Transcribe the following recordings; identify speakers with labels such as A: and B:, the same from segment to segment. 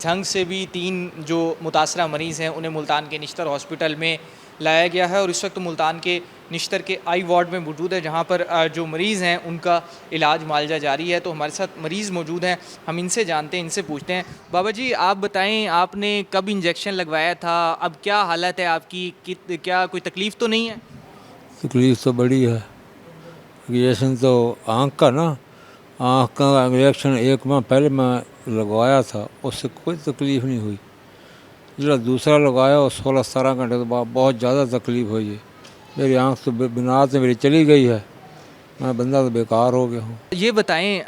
A: جھنگ سے بھی 3 جو متاثرہ مریض ہیں انہیں ملتان کے نشتر ہاسپٹل میں لایا گیا ہے اور اس وقت ملتان کے نشتر کے آئی وارڈ میں موجود ہے، جہاں پر جو مریض ہیں ان کا علاج معالجہ جاری ہے۔ تو ہمارے ساتھ مریض موجود ہیں، ہم ان سے جانتے ہیں، ان سے پوچھتے ہیں۔ بابا جی آپ بتائیں، آپ نے کب انجیکشن لگوایا تھا؟ اب کیا حالت ہے آپ کی؟ کیا کوئی تکلیف تو نہیں ہے؟
B: تکلیف تو بڑی ہے۔ انجیکشن تو آنکھ کا نا، آنکھ کا انجیکشن 1 ماہ پہلے میں لگوایا تھا، اس سے کوئی تکلیف نہیں ہوئی۔ جو دوسرا لگایا اور 16-17 گھنٹے کے بعد بہت زیادہ تکلیف ہوئی ہے۔ میری آنکھ تو بنا سے میری چلی گئی ہے، میں بندہ تو بیکار ہو گیا ہوں۔
A: یہ بتائیں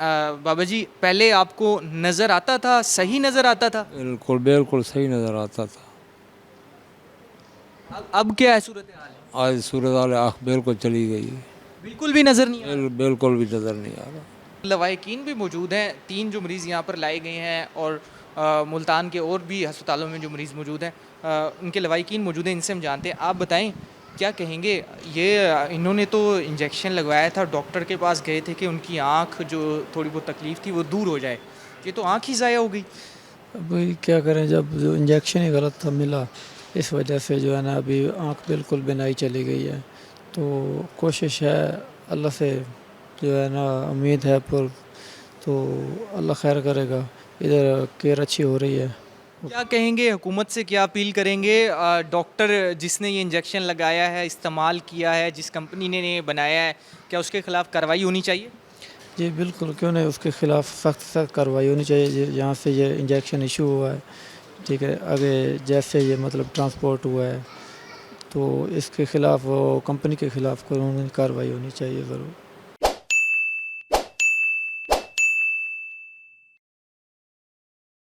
A: بابا جی، پہلے آپ کو نظر آتا تھا؟ صحیح نظر آتا تھا؟
B: بالکل بالکل صحیح نظر آتا تھا۔
A: اب کیا ہے صورتحال؟
B: آج صورتحال آنکھ بالکل چلی گئی ہے،
A: بالکل بھی نظر نہیں آ رہا؟
B: بالکل بھی نظر نہیں آ رہا۔
A: لواحقین بھی موجود ہیں، 3 جو مریض یہاں پر لائے گئے ہیں اور ملتان کے اور بھی ہسپتالوں میں جو مریض موجود ہیں ان کے لواحقین موجود ہیں، ان سے ہم جانتے ہیں۔ آپ بتائیں کیا کہیں گے؟ یہ انہوں نے تو انجیکشن لگوایا تھا، ڈاکٹر کے پاس گئے تھے کہ ان کی آنکھ جو تھوڑی بہت تکلیف تھی وہ دور ہو جائے، یہ تو آنکھ ہی ضائع ہو گئی۔
C: ابھی کیا کریں، جب جو انجیکشن ہی غلط تھا ملا، اس وجہ سے جو ہے نا ابھی آنکھ بالکل بینائی چلی گئی ہے۔ تو کوشش ہے اللہ سے، جو ہے نا امید ہے پر، تو اللہ خیر کرے گا، ادھر کیئر اچھی ہو رہی ہے۔
A: کیا کہیں گے حکومت سے، کیا اپیل کریں گے؟ ڈاکٹر جس نے یہ انجیکشن لگایا ہے، استعمال کیا ہے، جس کمپنی نے یہ بنایا ہے، کیا اس کے خلاف کارروائی ہونی چاہیے؟
C: جی بالکل، کیوں نہیں، اس کے خلاف سخت کارروائی ہونی چاہیے۔ جہاں سے یہ انجیکشن ایشو ہوا ہے، ٹھیک ہے، آگے جیسے یہ مطلب ٹرانسپورٹ ہوا ہے، تو اس کے خلاف وہ کمپنی کے خلاف قانونی کارروائی ہونی چاہیے ضرور۔